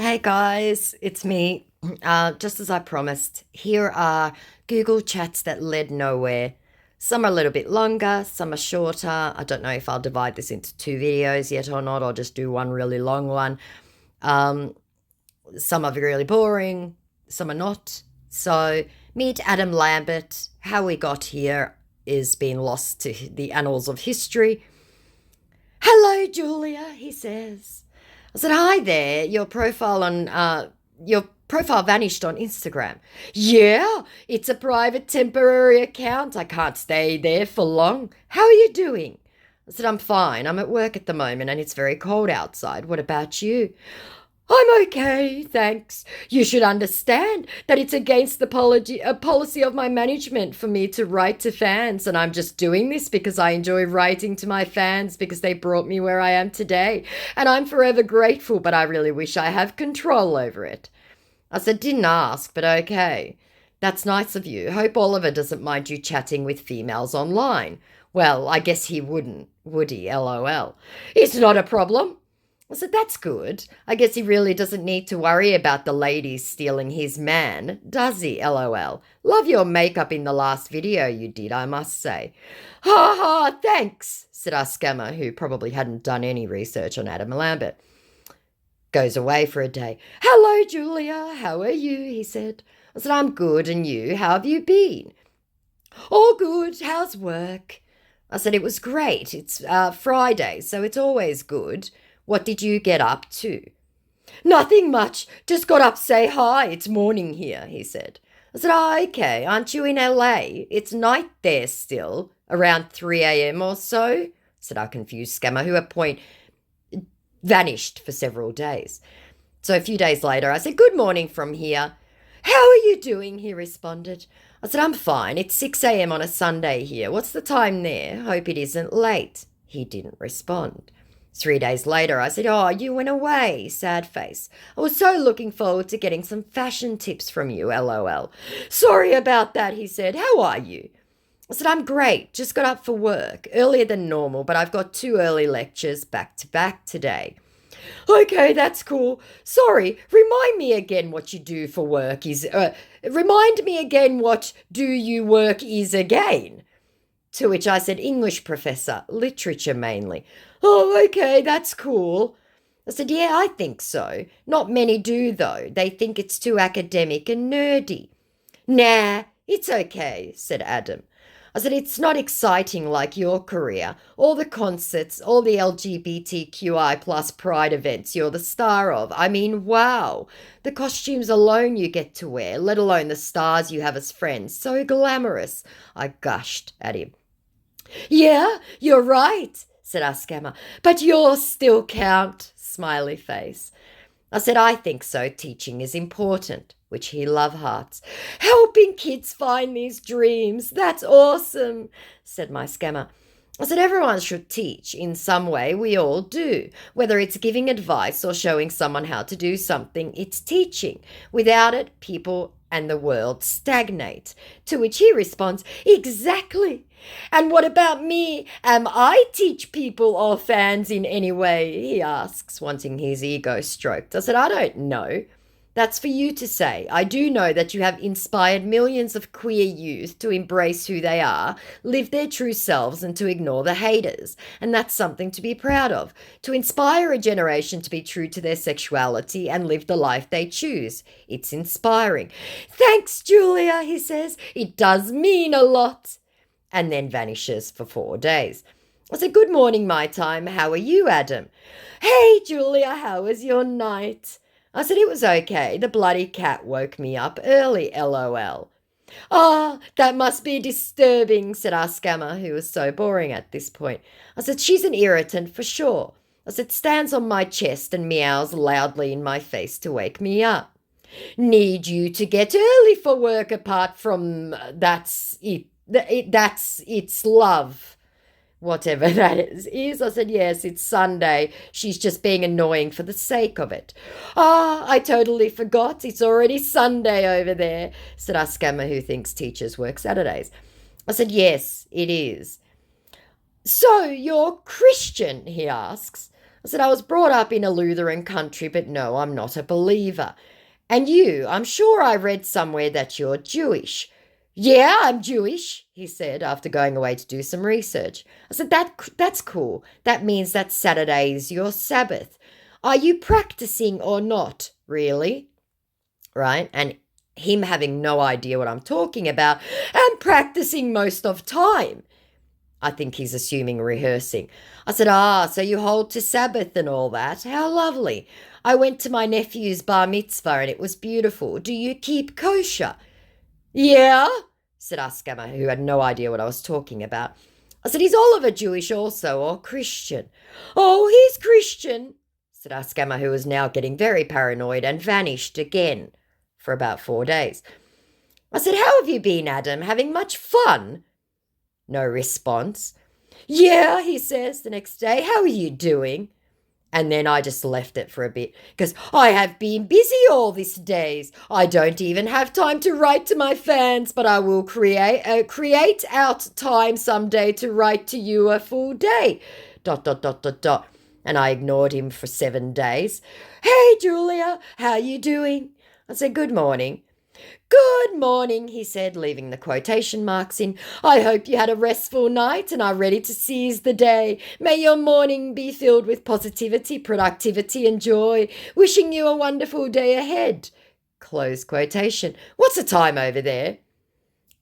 Hey guys, it's me. Just as I promised, here are Google chats that led nowhere. Some are a little bit longer, some are shorter. I don't know if I'll divide this into two videos yet or not, or just do one really long one. Um, some are really boring, some are not. So, meet Adam Lambert. How we got here is being lost to the annals of history. Hello, Julia, he says. I said, hi there. Your profile vanished on Instagram. Yeah, it's a private temporary account. I can't stay there for long. How are you doing? I said, I'm fine. I'm at work at the moment and it's very cold outside. What about you? I'm okay, thanks. You should understand that it's against the policy of my management for me to write to fans, and I'm just doing this because I enjoy writing to my fans because they brought me where I am today, and I'm forever grateful, but I really wish I have control over it. I said, didn't ask, but okay. That's nice of you. Hope Oliver doesn't mind you chatting with females online. Well, I guess he wouldn't, would he? LOL. It's not a problem. I said, that's good. I guess he really doesn't need to worry about the ladies stealing his man, does he? LOL. Love your makeup in the last video you did, I must say. Ha ha, thanks, said our scammer, who probably hadn't done any research on Adam Lambert. Goes away for a day. Hello, Julia. How are you? He said. I said, I'm good, and you? How have you been? All good. How's work? I said, it was great. It's Friday, so it's always good. What did you get up to? Nothing much. Just got up to say hi. It's morning here, he said. I said, oh, okay. Aren't you in LA? It's night there still, around 3 a.m. or so, said our confused scammer, who at point vanished for several days. So a few days later, I said, good morning from here. How are you doing? He responded. I said, I'm fine. It's 6 a.m. on a Sunday here. What's the time there? Hope it isn't late. He didn't respond. 3 days later, I said, oh, you went away, sad face. I was so looking forward to getting some fashion tips from you, LOL. Sorry about that, he said. How are you? I said, I'm great. Just got up for work, earlier than normal, but I've got 2 early lectures back to back today. Okay, that's cool. Sorry, remind me again what you do for work is, remind me again what do you work is again. To which I said, English professor, literature mainly. Oh, okay, that's cool. I said, yeah, I think so. Not many do, though. They think it's too academic and nerdy. Nah, it's okay, said Adam. I said, it's not exciting like your career. All the concerts, all the LGBTQI plus pride events you're the star of. I mean, wow. The costumes alone you get to wear, let alone the stars you have as friends. So glamorous. I gushed at him. Yeah, you're right, said our scammer. But yours still count, smiley face. I said, I think so. Teaching is important, which he love hearts. Helping kids find these dreams. That's awesome, said my scammer. I said, everyone should teach in some way. We all do. Whether it's giving advice or showing someone how to do something, it's teaching. Without it, people and the world stagnate. To which he responds, exactly. And what about me? Am I teach people or fans in any way? He asks, wanting his ego stroked. I said, I don't know. That's for you to say. I do know that you have inspired millions of queer youth to embrace who they are, live their true selves, and to ignore the haters. And that's something to be proud of. To inspire a generation to be true to their sexuality and live the life they choose. It's inspiring. Thanks, Julia, he says. It does mean a lot. And then vanishes for 4 days. I said, good morning, my time. How are you, Adam? Hey, Julia, how was your night? I said, it was okay. The bloody cat woke me up early, LOL. Ah, that must be disturbing, said our scammer, who was so boring at this point. I said, she's an irritant for sure. I said, stands on my chest and meows loudly in my face to wake me up. Need you to get early for work apart from that's it's love. Whatever that is. I said, yes, it's Sunday. She's just being annoying for the sake of it. Ah, I totally forgot. It's already Sunday over there, said our scammer who thinks teachers work Saturdays. I said, yes, it is. So you're Christian, he asks. I said, I was brought up in a Lutheran country, but no, I'm not a believer. And you, I'm sure I read somewhere that you're Jewish. Yeah, I'm Jewish, he said after going away to do some research. I said, that's cool. That means that Saturday is your Sabbath. Are you practicing or not, really? Right? And him having no idea what I'm talking about and practicing most of time. I think he's assuming rehearsing. I said, so you hold to Sabbath and all that. How lovely. I went to my nephew's bar mitzvah and it was beautiful. Do you keep kosher? Yeah, said our scammer, who had no idea what I was talking about. I said, is Oliver Jewish also or Christian? Oh, he's Christian, said our scammer, who was now getting very paranoid and vanished again for about 4 days. I said, how have you been, Adam? Having much fun? No response. Yeah, he says the next day. How are you doing? And then I just left it for a bit because I have been busy all these days. I don't even have time to write to my fans, but I will create out time someday to write to you a full day. ... And I ignored him for 7 days. Hey, Julia, how you doing? I said, good morning. Good morning, he said, leaving the quotation marks in. I hope you had a restful night and are ready to seize the day. May your morning be filled with positivity, productivity and joy. Wishing you a wonderful day ahead. Close quotation. What's the time over there?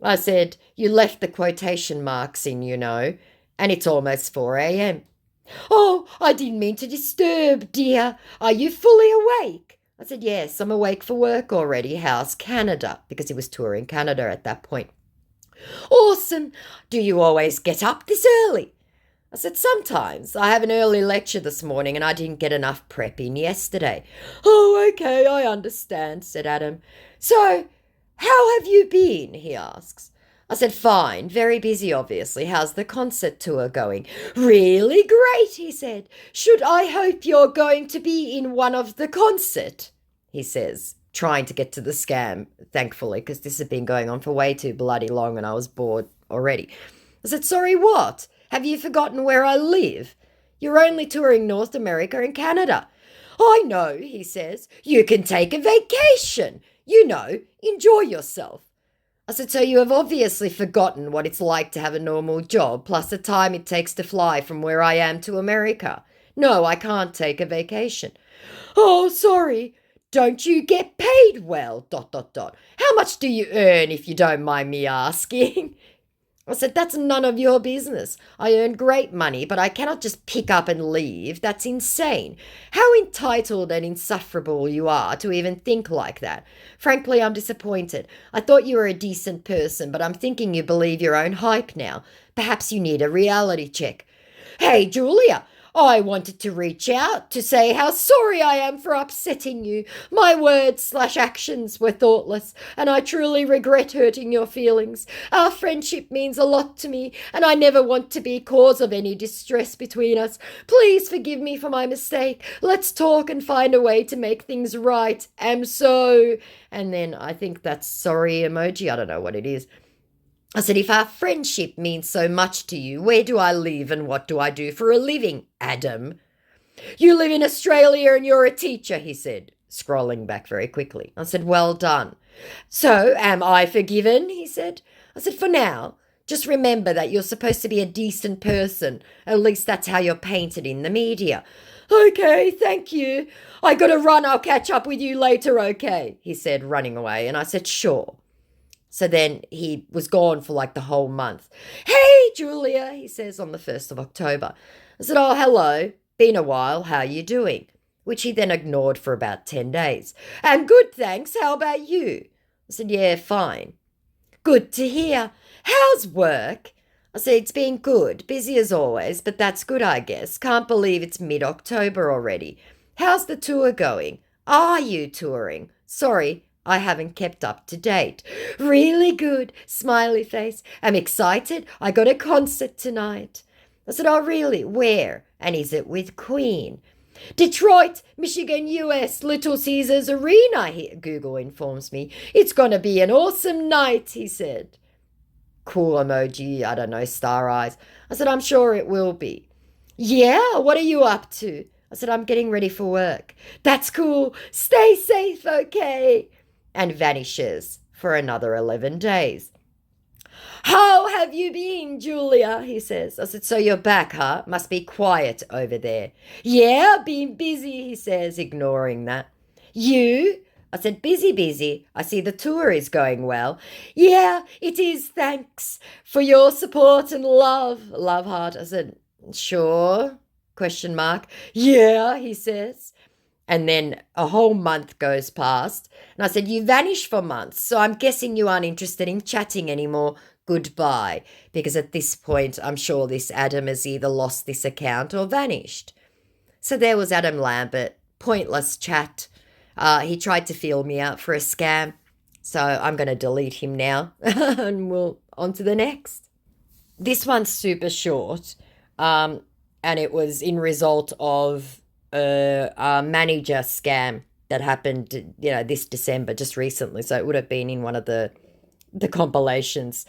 I said, you left the quotation marks in, you know, and it's almost 4 a.m. Oh, I didn't mean to disturb, dear. Are you fully awake? I said, yes, I'm awake for work already. How's Canada? Because he was touring Canada at that point. Awesome. Do you always get up this early? I said, sometimes. I have an early lecture this morning and I didn't get enough prep in yesterday. Oh, okay, I understand, said Adam. So, how have you been? He asks. I said, fine, very busy, obviously. How's the concert tour going? Really great, he said. Should I hope you're going to be in one of the concert? He says, trying to get to the scam, thankfully, because this had been going on for way too bloody long and I was bored already. I said, sorry, what? Have you forgotten where I live? You're only touring North America and Canada. I know, he says. You can take a vacation. You know, enjoy yourself. I said, so you have obviously forgotten what it's like to have a normal job, plus the time it takes to fly from where I am to America. No, I can't take a vacation. Oh, sorry. Don't you get paid well, ... How much do you earn, if you don't mind me asking? I said, that's none of your business. I earn great money, but I cannot just pick up and leave. That's insane. How entitled and insufferable you are to even think like that. Frankly, I'm disappointed. I thought you were a decent person, but I'm thinking you believe your own hype now. Perhaps you need a reality check. Hey, Julia, I wanted to reach out to say how sorry I am for upsetting you. My words/actions were thoughtless, and I truly regret hurting your feelings. Our friendship means a lot to me, and I never want to be cause of any distress between us. Please forgive me for my mistake. Let's talk and find a way to make things right. Am so... And then I think that's sorry emoji. I don't know what it is. I said, if our friendship means so much to you, where do I live and what do I do for a living, Adam? You live in Australia and you're a teacher, he said, scrolling back very quickly. I said, well done. So, am I forgiven, he said. I said, for now, just remember that you're supposed to be a decent person. At least that's how you're painted in the media. Okay, thank you. I gotta run, I'll catch up with you later, okay, he said, running away. And I said, sure. So then he was gone for like the whole month. Hey, Julia, he says on the 1st of October. I said, oh, hello. Been a while. How you doing? Which he then ignored for about 10 days. I'm good, thanks. How about you? I said, yeah, fine. Good to hear. How's work? I said, it's been good. Busy as always, but that's good, I guess. Can't believe it's mid-October already. How's the tour going? Are you touring? Sorry, I haven't kept up to date. Really good, smiley face. I'm excited. I got a concert tonight. I said, oh, really? Where? And is it with Queen? Detroit, Michigan, US, Little Caesars Arena, Google informs me. It's going to be an awesome night, he said. Cool emoji, I don't know, star eyes. I said, I'm sure it will be. Yeah, what are you up to? I said, I'm getting ready for work. That's cool. Stay safe, okay? And vanishes for another 11 days. How have you been, Julia? He says. I said, so you're back, huh? Must be quiet over there. Yeah, been busy, he says, ignoring that. You? I said, busy, busy. I see the tour is going well. Yeah, it is, thanks for your support and love. Love heart. I said, sure? Question mark. Yeah, he says. And then a whole month goes past. And I said, you vanish for months, so I'm guessing you aren't interested in chatting anymore. Goodbye. Because at this point, I'm sure this Adam has either lost this account or vanished. So there was Adam Lambert. Pointless chat. He tried to feel me out for a scam. So I'm going to delete him now. And we'll on to the next. This one's super short. And it was in result of a manager scam that happened, this December, just recently. So it would have been in one of the compilations.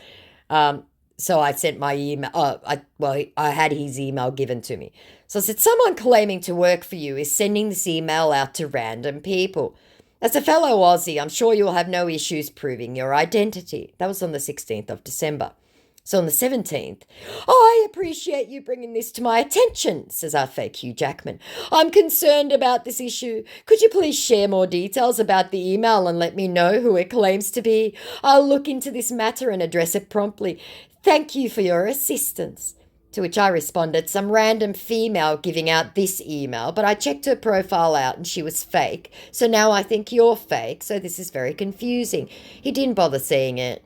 So I sent my email. I had his email given to me. So I said, someone claiming to work for you is sending this email out to random people. As a fellow Aussie, I'm sure you'll have no issues proving your identity. That was on the 16th of December. So on the 17th, I appreciate you bringing this to my attention, says our fake Hugh Jackman. I'm concerned about this issue. Could you please share more details about the email and let me know who it claims to be? I'll look into this matter and address it promptly. Thank you for your assistance. To which I responded, some random female giving out this email, but I checked her profile out and she was fake. So now I think you're fake, so this is very confusing. He didn't bother seeing it.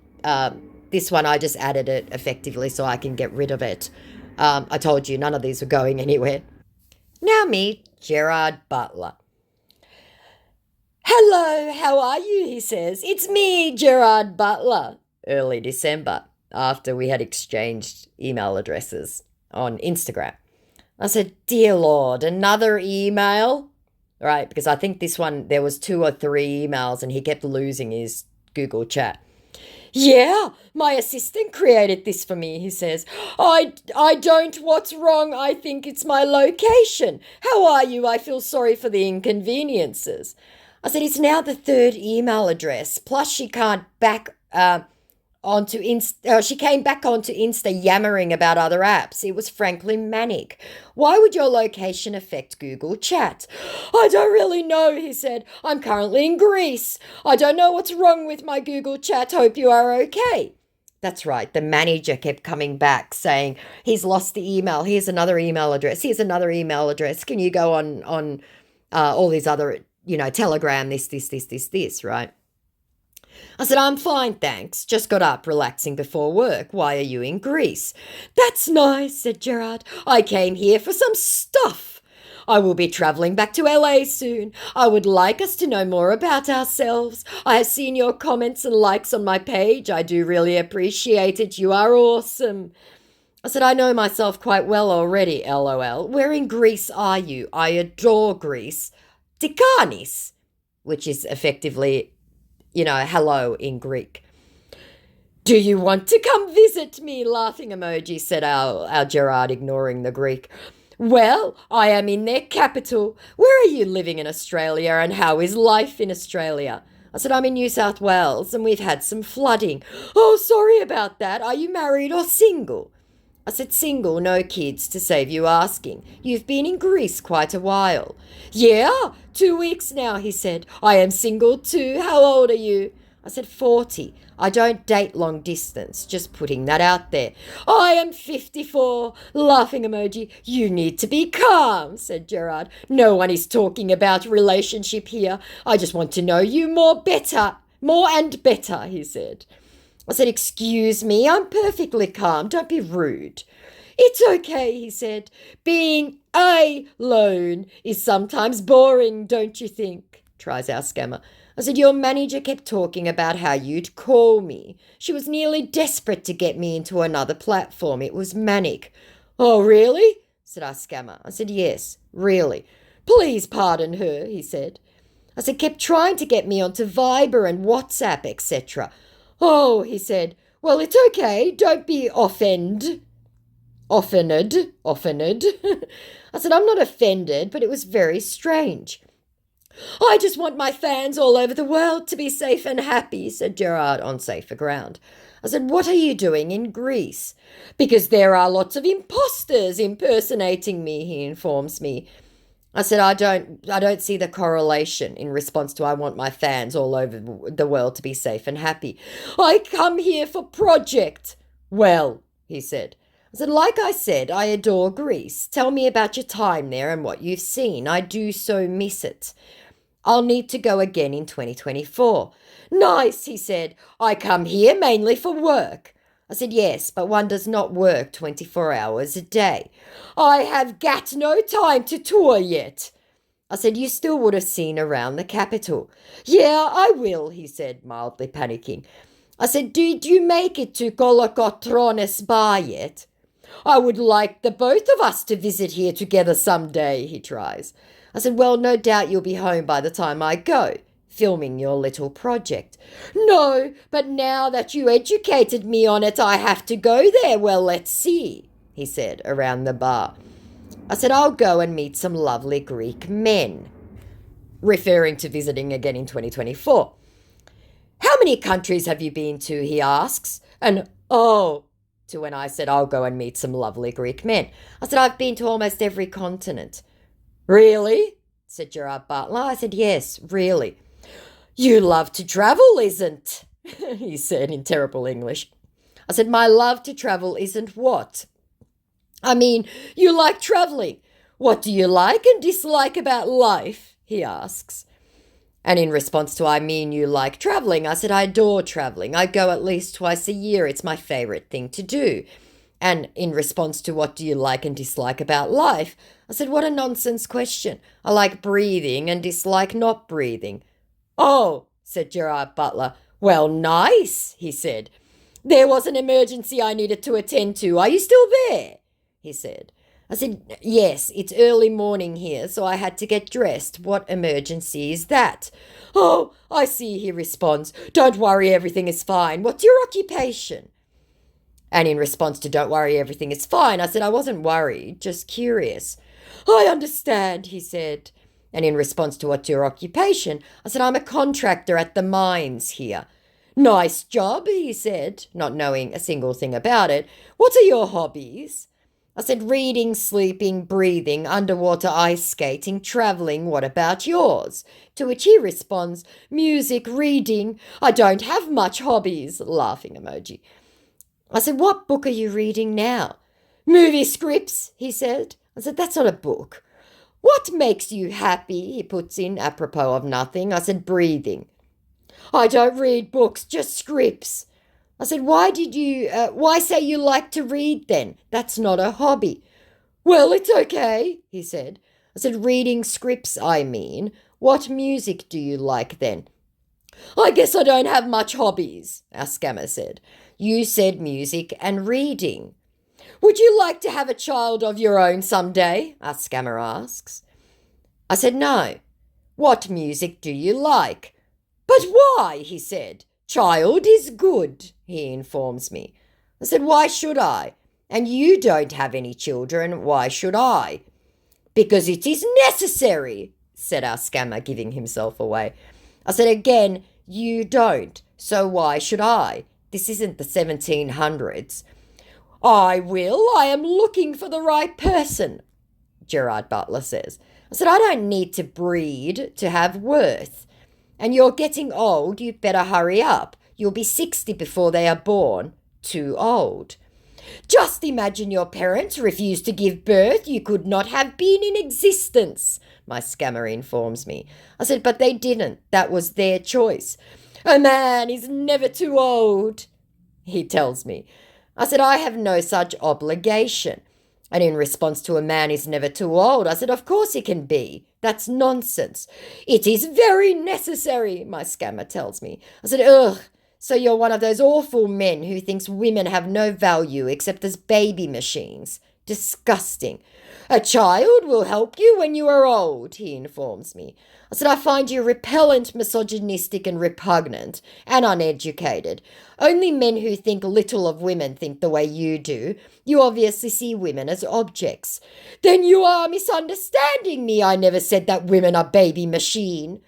This one, I just added it effectively so I can get rid of it. I told you none of these were going anywhere. Now meet Gerard Butler. Hello, how are you, he says. It's me, Gerard Butler. Early December, after we had exchanged email addresses on Instagram. I said, dear Lord, another email? Right, because I think this one, there was 2 or 3 emails and he kept losing his Google chat. Yeah, my assistant created this for me, he says. I don't. What's wrong? I think it's my location. How are you? I feel sorry for the inconveniences. I said, it's now the 3rd email address. Plus she can't back onto Insta. She came back onto Insta yammering about other apps. It was frankly manic. Why would your location affect Google Chat? I don't really know, he said. I'm currently in Greece. I don't know what's wrong with my Google Chat. Hope you are okay. That's right. The manager kept coming back saying, he's lost the email. Here's another email address. Here's another email address. Can you go on all these other, Telegram, this, right? I said, I'm fine, thanks. Just got up, relaxing before work. Why are you in Greece? That's nice, said Gerard. I came here for some stuff. I will be travelling back to LA soon. I would like us to know more about ourselves. I have seen your comments and likes on my page. I do really appreciate it. You are awesome. I said, I know myself quite well already, LOL. Where in Greece are you? I adore Greece. Tikanis, which is effectively hello in Greek. Do you want to come visit me? Laughing emoji, said our Gerard, ignoring the Greek. Well, I am in their capital. Where are you living in Australia and how is life in Australia? I said, I'm in New South Wales and we've had some flooding. Oh, sorry about that. Are you married or single? I said, single, no kids, to save you asking. You've been in Greece quite a while. Yeah, 2 weeks now, he said. I am single too. How old are you? I said, 40. I don't date long distance, just putting that out there. I am 54. Laughing emoji. You need to be calm, said Gerard. No one is talking about relationship here. I just want to know you more and better, he said. I said, excuse me, I'm perfectly calm. Don't be rude. It's okay, he said. Being alone is sometimes boring, don't you think? Tries our scammer. I said, your manager kept talking about how you'd call me. She was nearly desperate to get me into another platform. It was manic. Oh, really? Said our scammer. I said, yes, really. Please pardon her, he said. I said, kept trying to get me onto Viber and WhatsApp, etc. Oh, he said, well, it's okay. Don't be offended. Offended. I said, I'm not offended, but it was very strange. I just want my fans all over the world to be safe and happy, said Gerard on safer ground. I said, what are you doing in Greece? Because there are lots of imposters impersonating me, he informs me. I said, I don't see the correlation in response to I want my fans all over the world to be safe and happy. I come here for project. Well, he said. I said, like I said, I adore Greece. Tell me about your time there and what you've seen. I do so miss it. I'll need to go again in 2024. Nice, he said. I come here mainly for work. I said, yes, but one does not work 24 hours a day. I have got no time to tour yet. I said, you still would have seen around the capital. Yeah, I will, he said, mildly panicking. I said, did you make it to Kolokotrones Bar yet? I would like the both of us to visit here together someday, he tries. I said, well, no doubt you'll be home by the time I go, filming your little project. No, but now that you educated me on it, I have to go there. Well, let's see, he said, around the bar. I said, I'll go and meet some lovely Greek men, referring to visiting again in 2024. How many countries have you been to, he asks. And, to when I said, I'll go and meet some lovely Greek men. I said, I've been to almost every continent. Really? Said Gerard Butler. I said, yes, really. You love to travel, isn't? He said in terrible English. I said, my love to travel isn't what? I mean, you like travelling. What do you like and dislike about life? He asks. And in response to, I mean, you like travelling, I said, I adore travelling. I go at least twice a year. It's my favourite thing to do. And in response to what do you like and dislike about life, I said, what a nonsense question. I like breathing and dislike not breathing. Oh, said Gerard Butler. Well, nice, he said. There was an emergency I needed to attend to. Are you still there? He said. I said, yes, it's early morning here, so I had to get dressed. What emergency is that? Oh, I see, he responds. Don't worry, everything is fine. What's your occupation? And in response to don't worry, everything is fine, I said I wasn't worried, just curious. I understand, he said. And in response to what's your occupation, I said I'm a contractor at the mines here. Nice job, he said, not knowing a single thing about it. What are your hobbies? I said reading, sleeping, breathing, underwater ice skating, travelling. What about yours? To which he responds, music, reading. I don't have much hobbies, laughing emoji. I said, what book are you reading now? Movie scripts, he said. I said, that's not a book. What makes you happy? He puts in, apropos of nothing. I said, breathing. I don't read books, just scripts. I said, why say you like to read then? That's not a hobby. Well, it's okay, he said. I said, reading scripts, I mean. What music do you like then? I guess I don't have much hobbies, our scammer said. You said music and reading. Would you like to have a child of your own someday? Our scammer asks. I said, no. What music do you like? But why? He said. Child is good, he informs me. I said, why should I? And you don't have any children, why should I? Because it is necessary, said our scammer, giving himself away. I said, again, you don't, so why should I? This isn't the 1700s. I will, I am looking for the right person, Gerard Butler says. I said, I don't need to breed to have worth. And you're getting old, you'd better hurry up. You'll be 60 before they are born. Too old. Just imagine your parents refused to give birth. You could not have been in existence, my scammer informs me. I said, but they didn't. That was their choice. A man is never too old, he tells me. I said, I have no such obligation. And in response to a man is never too old, I said, of course he can be. That's nonsense. It is very necessary, my scammer tells me. I said, ugh, so you're one of those awful men who thinks women have no value except as baby machines, Disgusting. A child will help you when you are old, he informs me. I said, I find you repellent, misogynistic, and repugnant, and uneducated. Only men who think little of women think the way you do. You obviously see women as objects. Then you are misunderstanding me. I never said that women are baby machine.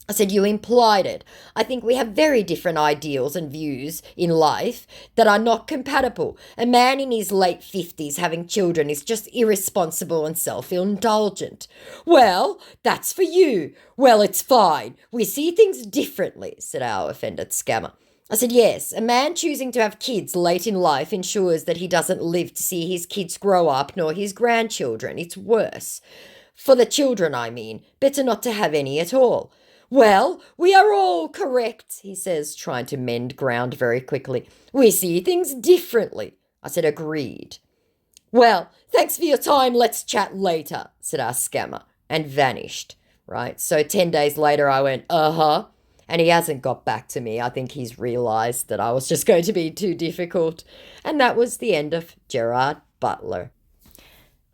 I said, you implied it. I think we have very different ideals and views in life that are not compatible. A man in his late 50s having children is just irresponsible and self-indulgent. Well, that's for you. Well, it's fine. We see things differently, said our offended scammer. I said, yes, a man choosing to have kids late in life ensures that he doesn't live to see his kids grow up nor his grandchildren. It's worse. For the children, I mean. Better not to have any at all. Well, we are all correct, he says, trying to mend ground very quickly. We see things differently. I said, agreed. Well, thanks for your time. Let's chat later, said our scammer, and vanished, right? So 10 days later, I went, uh-huh. And he hasn't got back to me. I think he's realised that I was just going to be too difficult. And that was the end of Gerard Butler.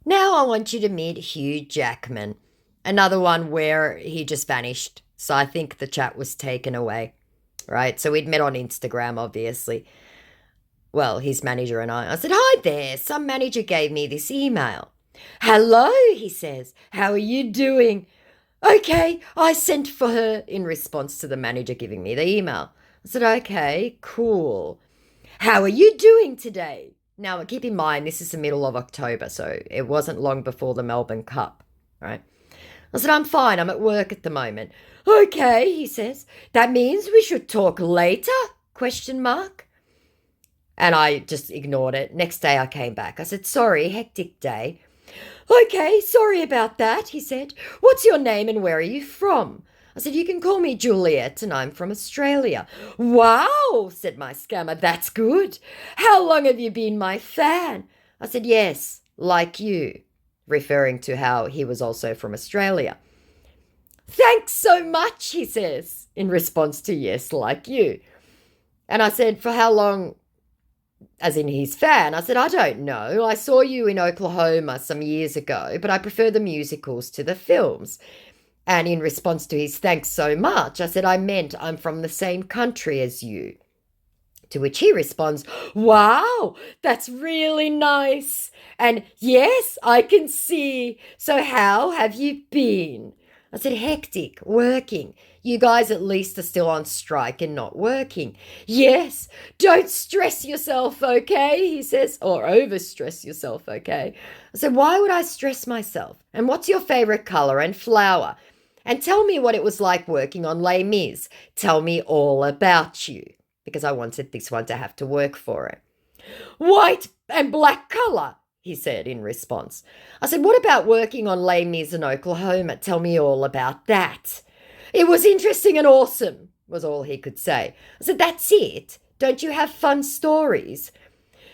Now I want you to meet Hugh Jackman, another one where he just vanished. So I think the chat was taken away, right? So we'd met on Instagram, obviously. Well, his manager and I said, hi there, some manager gave me this email. Hello, he says, how are you doing? Okay, I sent for her in response to the manager giving me the email. I said, okay, cool. How are you doing today? Now, keep in mind, this is the middle of October, so it wasn't long before the Melbourne Cup, right? I said, I'm fine, I'm at work at the moment. Okay, he says, that means we should talk later? ? And I just ignored it. Next day I came back. I said, sorry, hectic day. Okay, sorry about that, he said. What's your name and where are you from? I said, you can call me Juliet and I'm from Australia. Wow, said my scammer, that's good. How long have you been my fan? I said, yes, like you, referring to how he was also from Australia. Thanks so much, he says, in response to yes, like you. And I said, for how long, as in his fan? I said, I don't know. I saw you in Oklahoma some years ago, but I prefer the musicals to the films. And in response to his thanks so much, I said, I meant I'm from the same country as you. To which he responds, wow, that's really nice. And yes, I can see. So how have you been? I said, hectic, working. You guys at least are still on strike and not working. Yes, don't stress yourself, okay, he says, or overstress yourself, okay. I said, why would I stress myself? And what's your favourite colour and flower? And tell me what it was like working on Les Mis. Tell me all about you, because I wanted this one to have to work for it. White and black colour, he said in response. I said, what about working on Les Mis in Oklahoma? Tell me all about that. It was interesting and awesome, was all he could say. I said, that's it. Don't you have fun stories?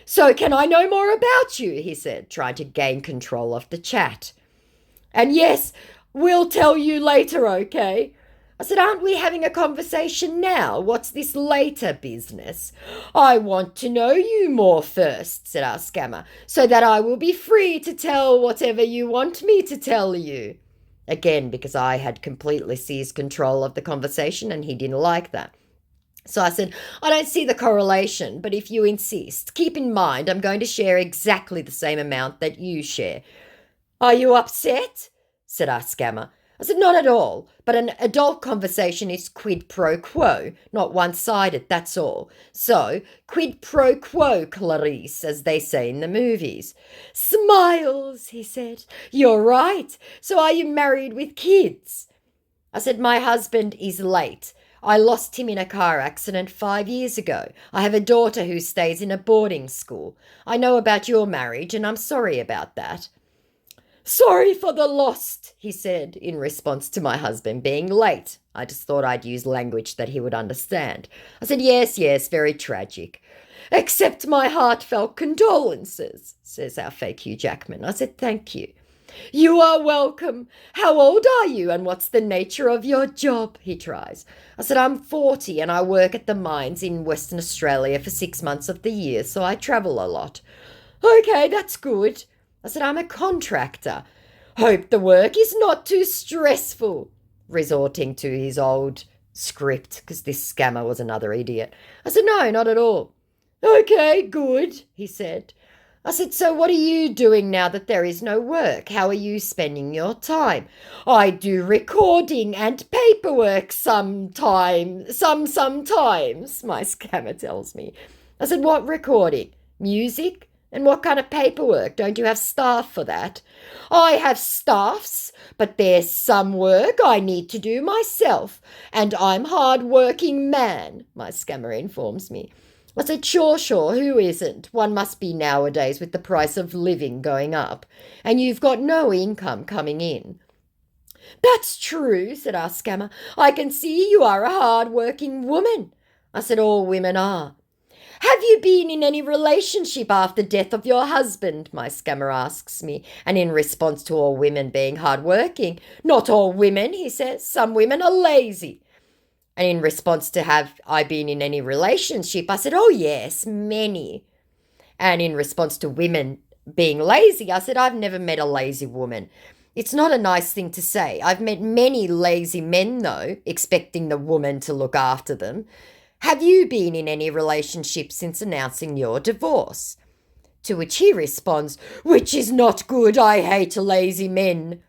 So can I know more about you, he said, trying to gain control of the chat. And yes, we'll tell you later, okay? I said, aren't we having a conversation now? What's this later business? I want to know you more first, said our scammer, so that I will be free to tell whatever you want me to tell you. Again, because I had completely seized control of the conversation and he didn't like that. So I said, I don't see the correlation, but if you insist, keep in mind I'm going to share exactly the same amount that you share. Are you upset? Said our scammer. I said, not at all, but an adult conversation is quid pro quo, not one-sided, that's all. So, quid pro quo, Clarice, as they say in the movies. Smiles, he said. You're right. So are you married with kids? I said, my husband is late. I lost him in a car accident 5 years ago. I have a daughter who stays in a boarding school. I know about your marriage and I'm sorry about that. Sorry for the lost, he said, in response to my husband being late. I just thought I'd use language that he would understand. I said, yes, very tragic. Accept my heartfelt condolences, says our fake Hugh Jackman. I said, thank you. You are welcome. How old are you and what's the nature of your job, he tries. I said, I'm 40 and I work at the mines in Western Australia for 6 months of the year, so I travel a lot. Okay, that's good. I said, I'm a contractor. Hope the work is not too stressful. Resorting to his old script, because this scammer was another idiot. I said, no, not at all. Okay, good, he said. I said, so what are you doing now that there is no work? How are you spending your time? I do recording and paperwork sometimes, my scammer tells me. I said, what recording? Music? And what kind of paperwork? Don't you have staff for that? I have staffs, but there's some work I need to do myself, and I'm hard-working man, my scammer informs me. I said, sure, who isn't? One must be nowadays with the price of living going up, and you've got no income coming in. That's true, said our scammer. I can see you are a hard-working woman. I said, all women are. Have you been in any relationship after death of your husband? My scammer asks me, and in response to all women being hard-working, not all women, he says, some women are lazy. And in response to have I been in any relationship, I said, oh yes, many. And in response to women being lazy, I said, I've never met a lazy woman. It's not a nice thing to say. I've met many lazy men, though, expecting the woman to look after them. Have you been in any relationship since announcing your divorce? To which he responds, which is not good, I hate lazy men.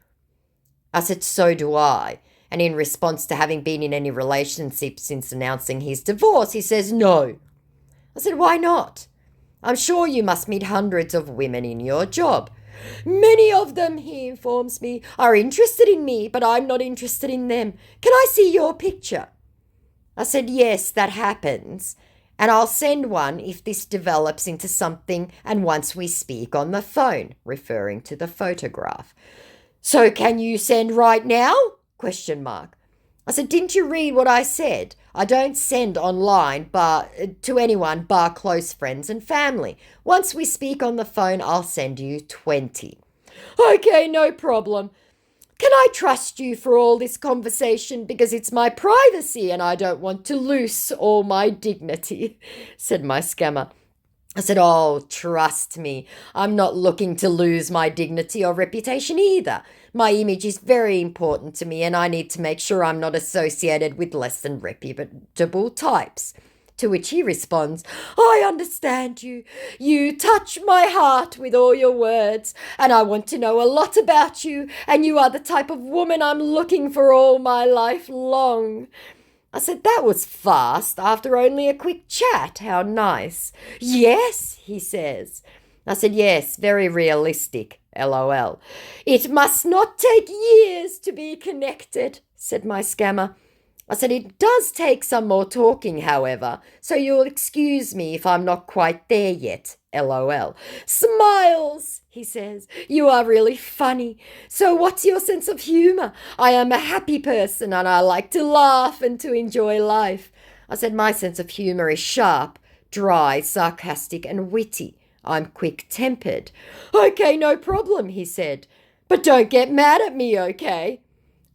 I said, so do I. And in response to having been in any relationship since announcing his divorce, he says, no. I said, why not? I'm sure you must meet hundreds of women in your job. Many of them, he informs me, are interested in me, but I'm not interested in them. Can I see your picture? I said, yes, that happens, and I'll send one if this develops into something and once we speak on the phone, referring to the photograph. So can you send right now? ? I said, didn't you read what I said? I don't send online to anyone bar close friends and family. Once we speak on the phone, I'll send you 20. Okay, no problem. Can I trust you for all this conversation because it's my privacy and I don't want to lose all my dignity, said my scammer. I said, oh, trust me. I'm not looking to lose my dignity or reputation either. My image is very important to me and I need to make sure I'm not associated with less than reputable types. To which he responds, I understand you. You touch my heart with all your words, and I want to know a lot about you, and you are the type of woman I'm looking for all my life long. I said, that was fast, after only a quick chat. How nice. Yes, he says. I said, yes, very realistic, LOL. It must not take years to be connected, said my scammer. I said, it does take some more talking, however, so you'll excuse me if I'm not quite there yet, LOL. Smiles, he says. You are really funny. So what's your sense of humour? I am a happy person and I like to laugh and to enjoy life. I said, my sense of humour is sharp, dry, sarcastic and witty. I'm quick-tempered. Okay, no problem, he said. But don't get mad at me, okay?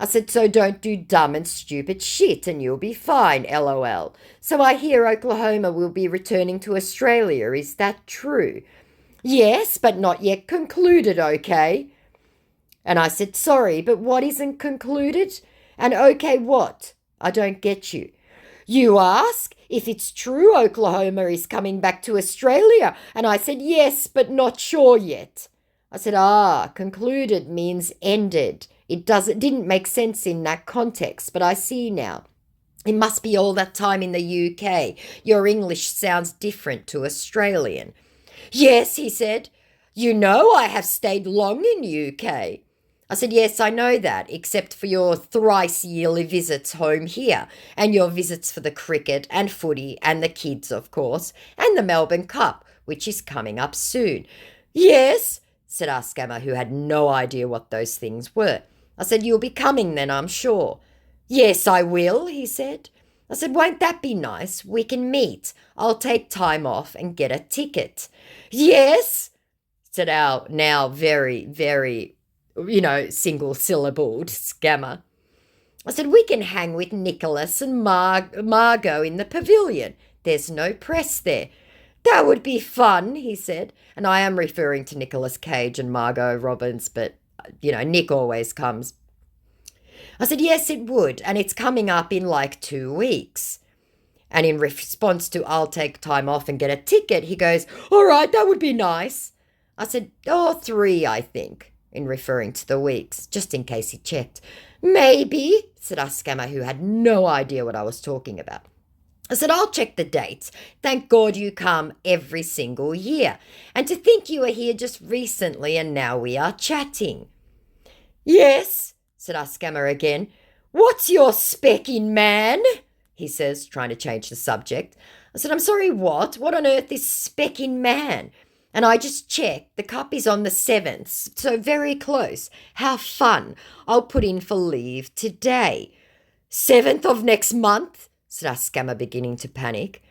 I said, so don't do dumb and stupid shit and you'll be fine, LOL. So I hear Oklahoma will be returning to Australia. Is that true? Yes, but not yet concluded, okay? And I said, sorry, but what isn't concluded? And okay what? I don't get you. You ask if it's true Oklahoma is coming back to Australia. And I said, yes, but not sure yet. I said, concluded means ended. It didn't make sense in that context, but I see now. It must be all that time in the UK. Your English sounds different to Australian. Yes, he said. You know I have stayed long in UK. I said, yes, I know that, except for your thrice yearly visits home here and your visits for the cricket and footy and the kids, of course, and the Melbourne Cup, which is coming up soon. Yes, said our scammer, who had no idea what those things were. I said, you'll be coming then, I'm sure. Yes, I will, he said. I said, won't that be nice? We can meet. I'll take time off and get a ticket. Yes, said our now very, very, single-syllabled scammer. I said, we can hang with Nicholas and Margot in the pavilion. There's no press there. That would be fun, he said. And I am referring to Nicolas Cage and Margot Robbins, but, Nick always comes. I said, yes, it would. And it's coming up in like 2 weeks. And in response to, I'll take time off and get a ticket, he goes, all right, that would be nice. I said, 3, I think, in referring to the weeks, just in case he checked. Maybe, said our scammer, who had no idea what I was talking about. I said, I'll check the dates. Thank God you come every single year. And to think you were here just recently and now we are chatting. Yes, said our scammer again. What's your specking man? He says, trying to change the subject. I said, I'm sorry, what? What on earth is specking man? And I just checked. The cup is on the 7th, so very close. How fun. I'll put in for leave today. 7th of next month? Said our scammer, beginning to panic.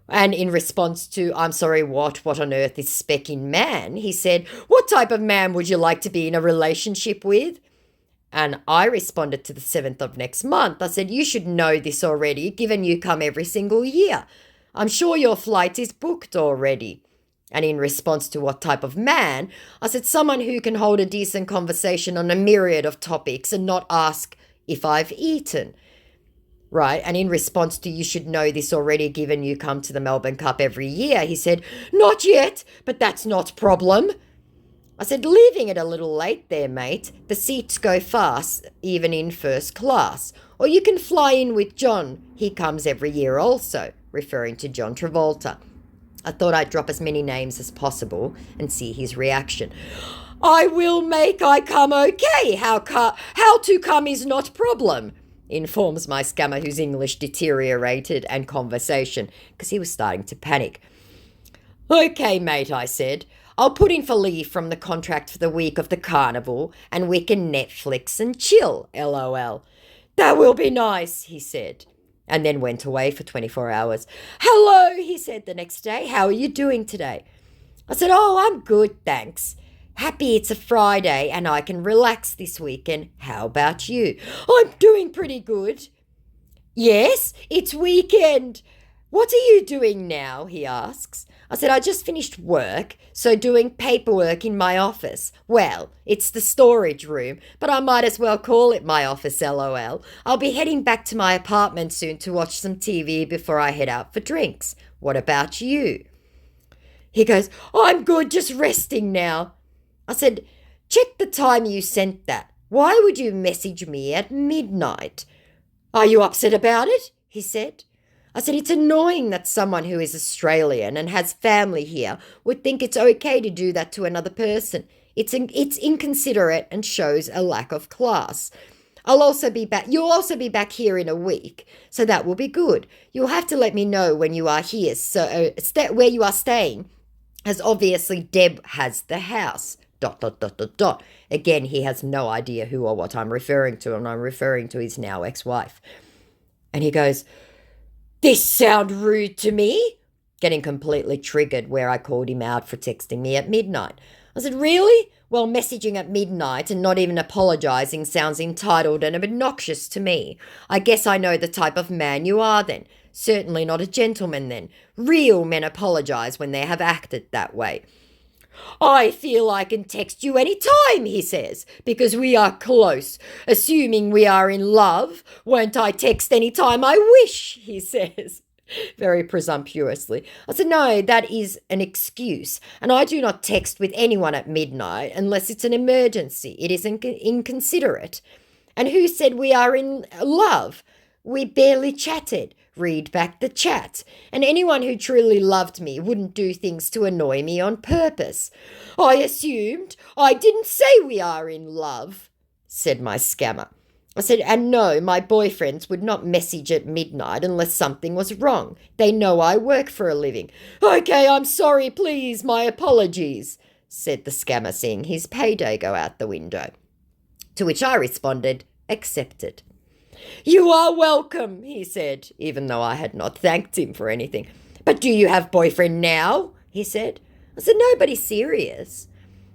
And in response to, I'm sorry, what on earth is specking man? He said, what type of man would you like to be in a relationship with? And I responded to the 7th of next month. I said, you should know this already, given you come every single year. I'm sure your flight is booked already. And in response to what type of man, I said, someone who can hold a decent conversation on a myriad of topics and not ask if I've eaten. Right, and in response to you should know this already given you come to the Melbourne Cup every year, he said, not yet, but that's not problem. I said, leaving it a little late there, mate. The seats go fast, even in first class. Or you can fly in with John. He comes every year also, referring to John Travolta. I thought I'd drop as many names as possible and see his reaction. I will make I come okay. How to come is not problem, informs my scammer, whose English deteriorated and conversation, because he was starting to panic. Okay, mate, I said. I'll put in for leave from the contract for the week of the carnival and we can Netflix and chill, LOL. That will be nice, he said, and then went away for 24 hours. Hello, he said the next day. How are you doing today? I said, I'm good, thanks. Happy it's a Friday and I can relax this weekend. How about you? I'm doing pretty good. Yes, it's weekend. What are you doing now? He asks. I said, I just finished work, so doing paperwork in my office. Well, it's the storage room, but I might as well call it my office, LOL. I'll be heading back to my apartment soon to watch some TV before I head out for drinks. What about you? He goes, I'm good, just resting now. I said, check the time you sent that. Why would you message me at midnight? Are you upset about it? He said. I said, it's annoying that someone who is Australian and has family here would think it's okay to do that to another person. It's inconsiderate and shows a lack of class. You'll also be back here in a week, so that will be good. You'll have to let me know when you are here, so where you are staying, as obviously Deb has the house. ... Again, he has no idea who or what I'm referring to, and I'm referring to his now ex-wife. And he goes, this sound rude to me? Getting completely triggered where I called him out for texting me at midnight. I said, really? Well, messaging at midnight and not even apologising sounds entitled and obnoxious to me. I guess I know the type of man you are then. Certainly not a gentleman then. Real men apologise when they have acted that way. I feel I can text you any time, he says, because we are close. Assuming we are in love, won't I text any time I wish, he says, very presumptuously. I said, no, that is an excuse, and I do not text with anyone at midnight unless it's an emergency. It is inconsiderate. And who said we are in love? We barely chatted. Read back the chat. And anyone who truly loved me wouldn't do things to annoy me on purpose. I assumed. I didn't say we are in love, said my scammer. I said, and no, my boyfriends would not message at midnight unless something was wrong. They know I work for a living. Okay, I'm sorry, please, my apologies, said the scammer, seeing his payday go out the window. To which I responded, accepted. You are welcome, he said, even though I had not thanked him for anything. But do you have boyfriend now? He said. I said, nobody serious.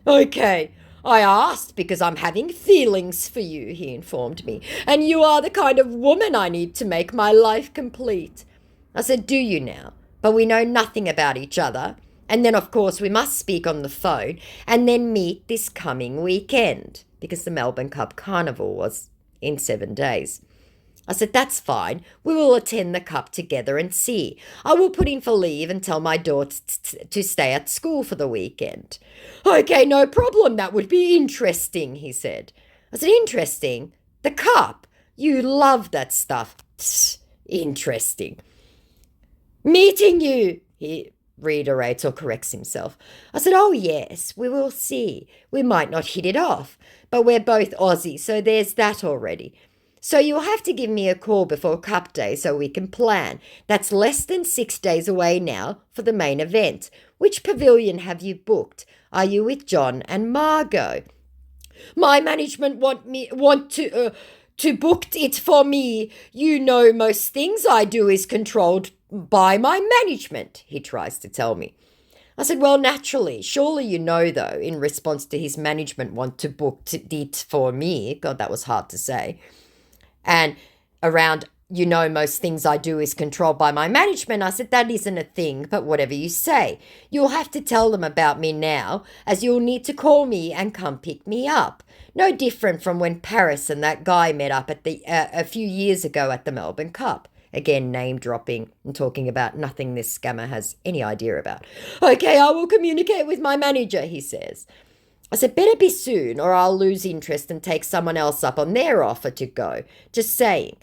Okay, I asked because I'm having feelings for you, he informed me, and you are the kind of woman I need to make my life complete. I said, do you now? but we know nothing about each other. And then, of course, we must speak on the phone and then meet this coming weekend because the Melbourne Cup Carnival was in 7 days. I said, that's fine. We will attend the Cup together and see. I will put in for leave and tell my daughter to stay at school for the weekend. Okay, no problem. That would be interesting, he said. I said, interesting? The Cup? You love that stuff. Interesting. Meeting you, he reiterates or corrects himself. I said, oh yes, we will see. We might not hit it off, but we're both Aussie, so there's that already. So you'll have to give me a call before Cup Day so we can plan. That's less than 6 days away now for the main event. Which pavilion have you booked? Are you with John and Margot? My management want to book it for me. You know, most things I do is controlled by my management, he tries to tell me. I said, well, naturally. Surely you know, though, in response to his management want to book it for me. God, that was hard to say. And around, you know, most things I do is controlled by my management. I said, that isn't a thing, but whatever you say. You'll have to tell them about me now, as you'll need to call me and come pick me up. No different from when Paris and that guy met up at a few years ago at the Melbourne Cup. Again, name dropping and talking about nothing this scammer has any idea about. Okay, I will communicate with my manager, he says. I said, better be soon or I'll lose interest and take someone else up on their offer to go. Just saying.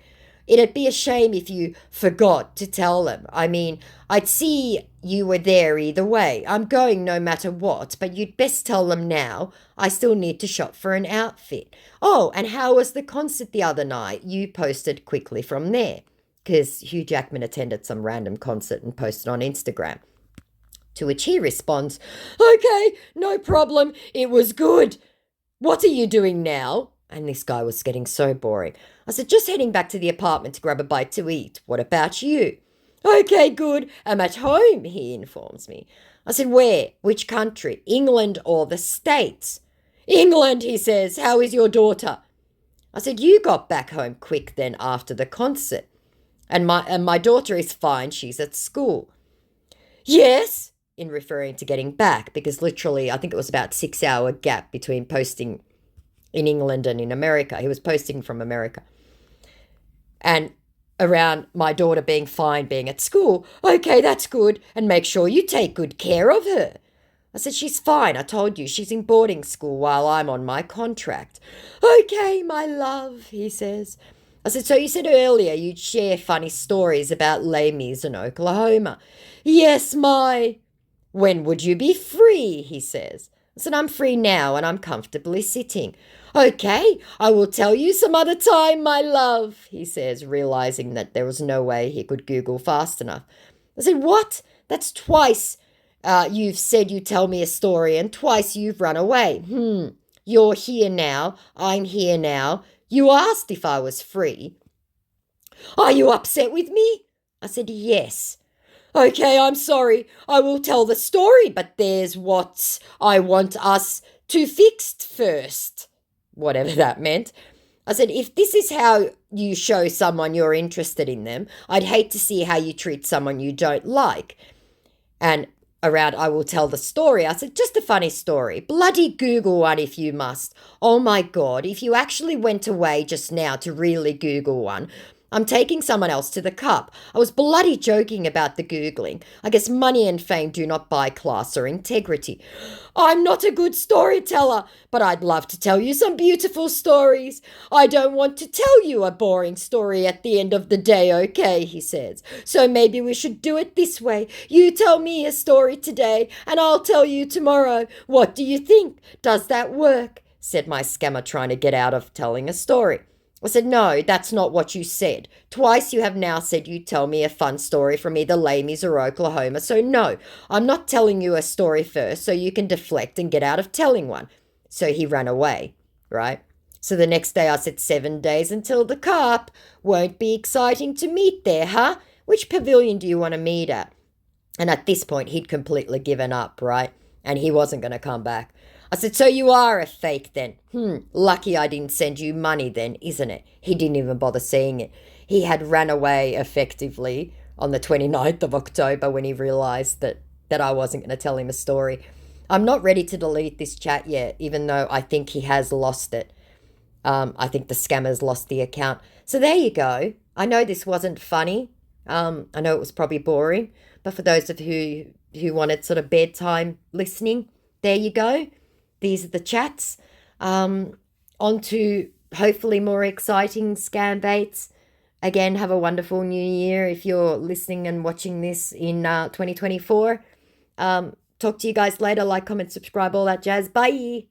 It'd be a shame if you forgot to tell them. I mean, I'd see you were there either way. I'm going no matter what, but you'd best tell them now. I still need to shop for an outfit. Oh, and how was the concert the other night? You posted quickly from there. Because Hugh Jackman attended some random concert and posted on Instagram. To which he responds, okay, no problem, it was good. What are you doing now? And this guy was getting so boring. I said, just heading back to the apartment to grab a bite to eat. What about you? Okay, good, I'm at home, he informs me. I said, where? Which country? England or the States? England, he says. How is your daughter? I said, you got back home quick then after the concert. And my daughter is fine, she's at school. Yes, in referring to getting back, because literally I think it was about 6 hour gap between posting in England and in America. He was posting from America. And around my daughter being fine, being at school. Okay, that's good. And make sure you take good care of her. I said, she's fine. I told you she's in boarding school while I'm on my contract. Okay, my love, he says. I said, so you said earlier you'd share funny stories about ladies in Oklahoma. Yes, my. When would you be free? He says. I said, I'm free now and I'm comfortably sitting. Okay, I will tell you some other time, my love, he says, realizing that there was no way he could Google fast enough. I said, what? That's twice you've said you tell me a story and twice you've run away. You're here now. I'm here now. You asked if I was free. Are you upset with me? I said, yes. Okay, I'm sorry. I will tell the story, but there's what I want us to fix first. Whatever that meant. I said, if this is how you show someone you're interested in them, I'd hate to see how you treat someone you don't like. And around, I will tell the story. I said, just a funny story. Bloody Google one if you must. Oh my God, if you actually went away just now to really Google one, I'm taking someone else to the Cup. I was bloody joking about the Googling. I guess money and fame do not buy class or integrity. I'm not a good storyteller, but I'd love to tell you some beautiful stories. I don't want to tell you a boring story at the end of the day, okay, he says. So maybe we should do it this way. You tell me a story today, and I'll tell you tomorrow. What do you think? Does that work? Said my scammer, trying to get out of telling a story. I said, no, that's not what you said. Twice you have now said you'd tell me a fun story from either Lamies or Oklahoma. So no, I'm not telling you a story first so you can deflect and get out of telling one. So he ran away, right? So the next day I said, 7 days until the Cup. Won't be exciting to meet there, huh? Which pavilion do you want to meet at? And at this point, he'd completely given up, right? And he wasn't going to come back. I said, so you are a fake then? Lucky I didn't send you money then, isn't it? He didn't even bother seeing it. He had ran away effectively on the 29th of October when he realized that I wasn't going to tell him a story. I'm not ready to delete this chat yet, even though I think he has lost it. I think the scammers lost the account. So there you go. I know this wasn't funny. I know it was probably boring, but for those of you who wanted sort of bedtime listening, there you go. These are the chats. On to hopefully more exciting scam baits. Again, have a wonderful new year if you're listening and watching this in 2024. Talk to you guys later. Like, comment, subscribe, all that jazz. Bye.